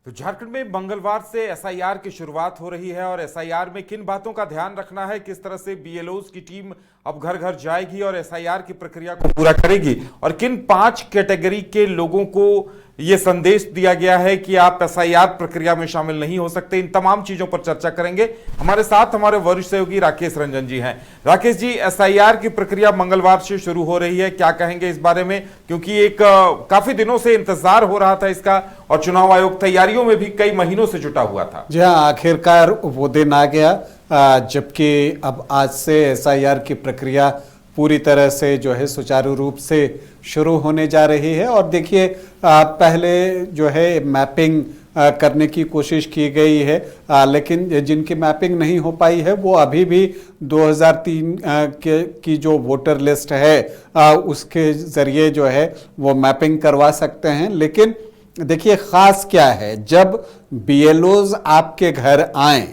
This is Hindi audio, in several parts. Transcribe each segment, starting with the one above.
तो झारखंड में मंगलवार से एसआईआर की शुरुआत हो रही है और एसआईआर में किन बातों का ध्यान रखना है, किस तरह से बीएलओज की टीम अब घर घर जाएगी और एसआईआर की प्रक्रिया को पूरा करेगी और किन 5 कैटेगरी के लोगों को यह संदेश दिया गया है कि आप एसआईआर प्रक्रिया में शामिल नहीं हो सकते, इन तमाम चीजों पर चर्चा करेंगे। हमारे साथ हमारे वरिष्ठ सहयोगी राकेश रंजन जी हैं। राकेश जी, एसआईआर की प्रक्रिया मंगलवार से शुरू हो रही है, क्या कहेंगे इस बारे में? क्योंकि एक काफी दिनों से इंतजार हो रहा था इसका और चुनाव आयोग तैयारियों में भी कई महीनों से जुटा हुआ था। जी हाँ, आखिरकार वो दिन आ गया जबकि अब आज से एसआईआर की प्रक्रिया पूरी तरह से जो है सुचारू रूप से शुरू होने जा रही है। और देखिए, पहले जो है मैपिंग करने की कोशिश की गई है, लेकिन जिनकी मैपिंग नहीं हो पाई है वो अभी भी 2003 की जो वोटर लिस्ट है उसके ज़रिए जो है वो मैपिंग करवा सकते हैं। लेकिन देखिए, ख़ास क्या है, जब बीएलओज आपके घर आएँ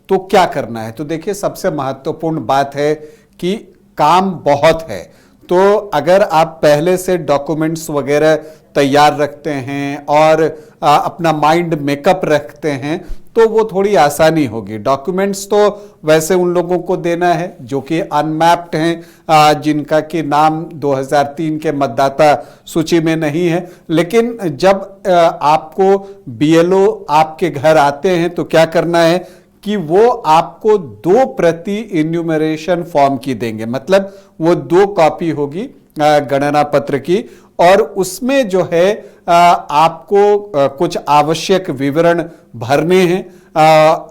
तो क्या करना है। तो देखिए, सबसे महत्वपूर्ण बात है कि काम बहुत है। तो अगर आप पहले से डॉक्यूमेंट्स वगैरह तैयार रखते हैं और अपना माइंड मेकअप रखते हैं तो वो थोड़ी आसानी होगी। डॉक्यूमेंट्स तो वैसे उन लोगों को देना है जो कि अनमैप्ड हैं, जिनका कि नाम 2003 के मतदाता सूची में नहीं है। लेकिन जब आपको बीएलओ आपके घर आते हैं तो क्या करना है कि वो आपको 2 प्रति इन्यूमरेशन फॉर्म की देंगे, मतलब वो 2 कॉपी होगी गणना पत्र की, और उसमें जो है आपको कुछ आवश्यक विवरण भरने हैं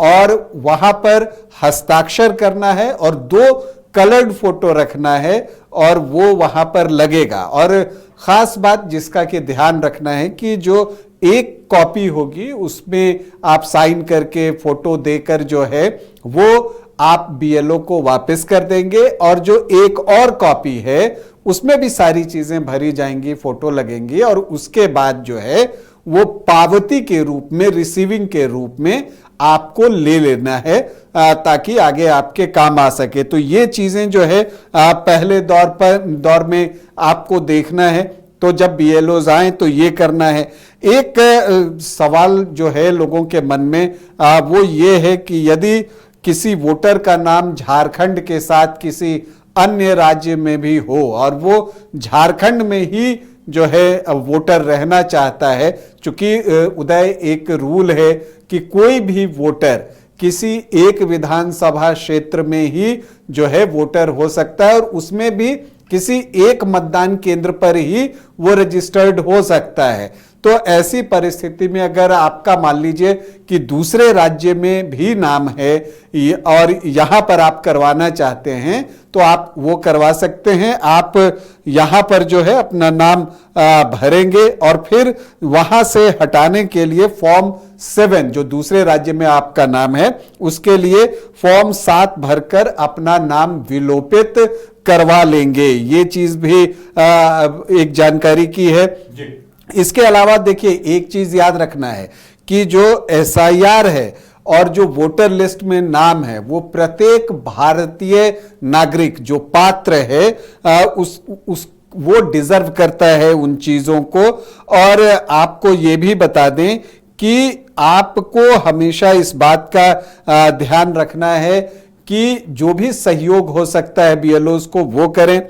और वहां पर हस्ताक्षर करना है और 2 कलर्ड फोटो रखना है और वो वहां पर लगेगा। और खास बात जिसका कि ध्यान रखना है कि जो 1 कॉपी होगी उसमें आप साइन करके फोटो देकर जो है वो आप बीएलओ को वापस कर देंगे, और जो 1 और कॉपी है उसमें भी सारी चीजें भरी जाएंगी, फोटो लगेंगी, और उसके बाद जो है वो पावती के रूप में, रिसीविंग के रूप में आपको ले लेना है ताकि आगे आपके काम आ सके। तो ये चीजें जो है पहले दौर में आपको देखना है। तो जब बीएलओज आए तो ये करना है। एक सवाल जो है लोगों के मन में वो ये है कि यदि किसी वोटर का नाम झारखंड के साथ किसी अन्य राज्य में भी हो और वो झारखंड में ही जो है वोटर रहना चाहता है, चूंकि उदय एक रूल है कि कोई भी वोटर किसी एक विधानसभा क्षेत्र में ही जो है वोटर हो सकता है और उसमें भी किसी एक मतदान केंद्र पर ही वो रजिस्टर्ड हो सकता है। तो ऐसी परिस्थिति में अगर आपका मान लीजिए कि दूसरे राज्य में भी नाम है और यहां पर आप करवाना चाहते हैं तो आप वो करवा सकते हैं। आप यहां पर जो है अपना नाम भरेंगे और फिर वहां से हटाने के लिए फॉर्म 7 जो दूसरे राज्य में आपका नाम है उसके लिए फॉर्म 7 भरकर अपना नाम विलोपित करवा लेंगे। ये चीज भी एक जानकारी की है जी। इसके अलावा देखिए, एक चीज याद रखना है कि जो एसआईआर है और जो वोटर लिस्ट में नाम है वो प्रत्येक भारतीय नागरिक जो पात्र है वो डिजर्व करता है उन चीजों को। और आपको ये भी बता दें कि आपको हमेशा इस बात का ध्यान रखना है कि जो भी सहयोग हो सकता है बीएलओज को वो करें।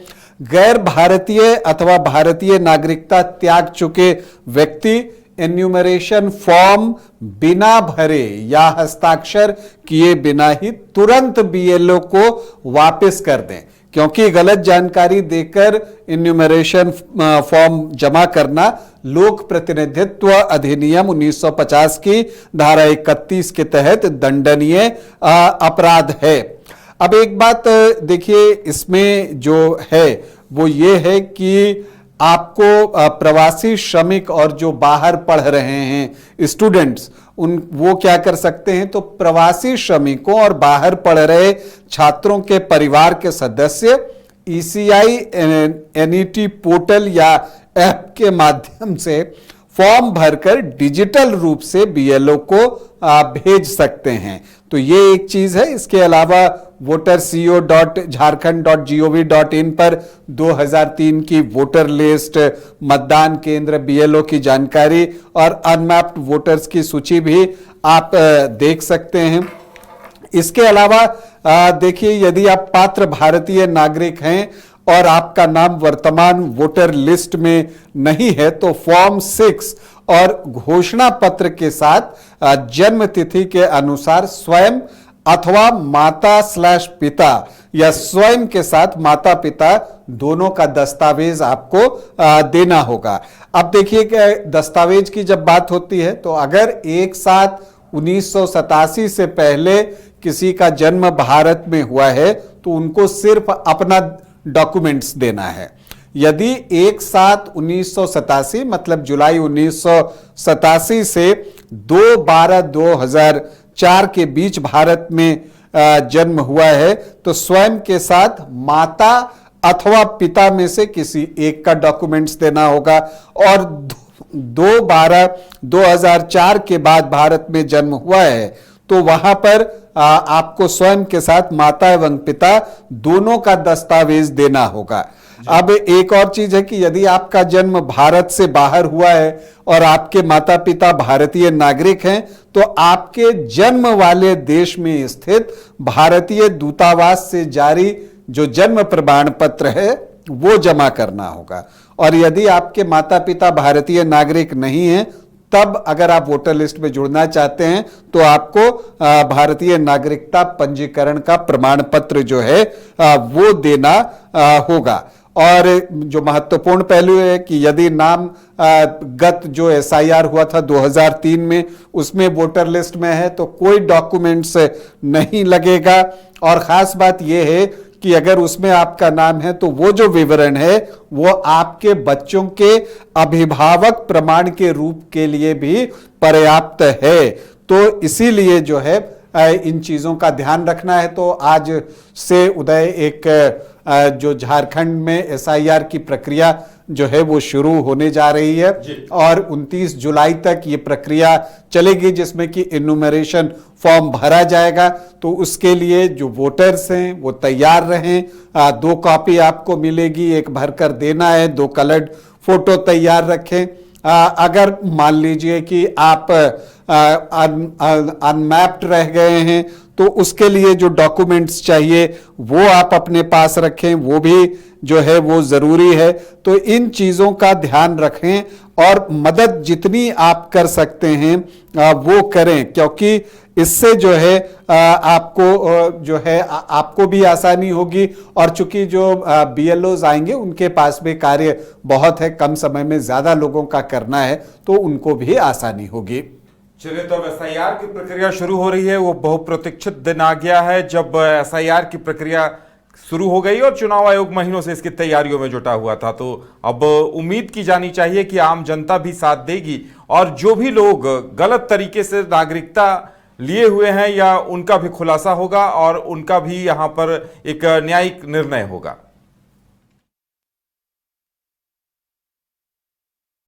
गैर भारतीय अथवा भारतीय नागरिकता त्याग चुके व्यक्ति एन्यूमरेशन फॉर्म बिना भरे या हस्ताक्षर किए बिना ही तुरंत बीएलओ को वापस कर दें, क्योंकि गलत जानकारी देकर एन्यूमरेशन फॉर्म जमा करना लोक प्रतिनिधित्व अधिनियम 1950 की धारा 31 के तहत दंडनीय अपराध है। अब एक बात देखिए, इसमें जो है वो ये है कि आपको प्रवासी श्रमिक और जो बाहर पढ़ रहे हैं स्टूडेंट्स वो क्या कर सकते हैं, तो प्रवासी श्रमिकों और बाहर पढ़ रहे छात्रों के परिवार के सदस्य ECI NET पोर्टल या ऐप के माध्यम से फॉर्म भरकर डिजिटल रूप से बीएलओ को भेज सकते हैं। तो ये एक चीज है। इसके अलावा voterco.jharkhand.gov.in पर 2003 की वोटर लिस्ट, मतदान केंद्र, बीएलओ की जानकारी और अनमैप्ड वोटर्स की सूची भी आप देख सकते हैं। इसके अलावा देखिए, यदि आप पात्र भारतीय नागरिक हैं और आपका नाम वर्तमान वोटर लिस्ट में नहीं है तो फॉर्म 6 और घोषणा पत्र के साथ जन्म तिथि के अनुसार स्वयं अथवा माता/पिता या स्वयं के साथ माता पिता दोनों का दस्तावेज आपको देना होगा। अब देखिए कि दस्तावेज की जब बात होती है तो अगर एक साथ 1987 से पहले किसी का जन्म भारत में हुआ है तो उनको सिर्फ अपना डॉक्यूमेंट्स देना है। यदि 1/7/1987 मतलब जुलाई 1987 से 2/12/2004 के बीच भारत में जन्म हुआ है तो स्वयं के साथ माता अथवा पिता में से किसी एक का डॉक्यूमेंट्स देना होगा। और 2/12/2004 के बाद भारत में जन्म हुआ है तो वहां पर आपको स्वयं के साथ माता एवं पिता दोनों का दस्तावेज देना होगा। अब एक और चीज है कि यदि आपका जन्म भारत से बाहर हुआ है और आपके माता पिता भारतीय नागरिक हैं तो आपके जन्म वाले देश में स्थित भारतीय दूतावास से जारी जो जन्म प्रमाण पत्र है वो जमा करना होगा। और यदि आपके माता पिता भारतीय नागरिक नहीं हैं तब अगर आप वोटर लिस्ट में जुड़ना चाहते हैं तो आपको भारतीय नागरिकता पंजीकरण का प्रमाण पत्र जो है वो देना होगा। और जो महत्वपूर्ण पहलू है कि यदि नाम गत जो एसआईआर हुआ था 2003 में उसमें वोटर लिस्ट में है तो कोई डॉक्यूमेंट्स नहीं लगेगा। और खास बात यह है कि अगर उसमें आपका नाम है तो वो जो विवरण है वो आपके बच्चों के अभिभावक प्रमाण के रूप के लिए भी पर्याप्त है। तो इसीलिए जो है इन चीजों का ध्यान रखना है। तो आज से उदय एक जो झारखंड में एसआईआर की प्रक्रिया जो है वो शुरू होने जा रही है और 29 जुलाई तक ये प्रक्रिया चलेगी जिसमें कि इन्यूमरेशन फॉर्म भरा जाएगा। तो उसके लिए जो वोटर्स हैं वो तैयार रहें। 2 कॉपी आपको मिलेगी, एक भरकर देना है, 2 कलर्ड फोटो तैयार रखें। अगर मान लीजिए कि आप अनमैप्ड रह गए हैं तो उसके लिए जो डॉक्यूमेंट्स चाहिए वो आप अपने पास रखें, वो भी जो है वो जरूरी है। तो इन चीजों का ध्यान रखें और मदद जितनी आप कर सकते हैं वो करें, क्योंकि इससे जो है आपको भी आसानी होगी। और चूंकि जो बीएलओज आएंगे उनके पास भी कार्य बहुत है, कम समय में ज्यादा लोगों का करना है तो उनको भी आसानी होगी। चलिए, तो अब एसआईआर की प्रक्रिया शुरू हो रही है। वो बहुप्रतीक्षित दिन आ गया है जब एसआईआर की प्रक्रिया शुरू हो गई और चुनाव आयोग महीनों से इसकी तैयारियों में जुटा हुआ था। तो अब उम्मीद की जानी चाहिए कि आम जनता भी साथ देगी और जो भी लोग गलत तरीके से नागरिकता लिए हुए हैं या उनका भी खुलासा होगा और उनका भी यहां पर एक न्यायिक निर्णय होगा।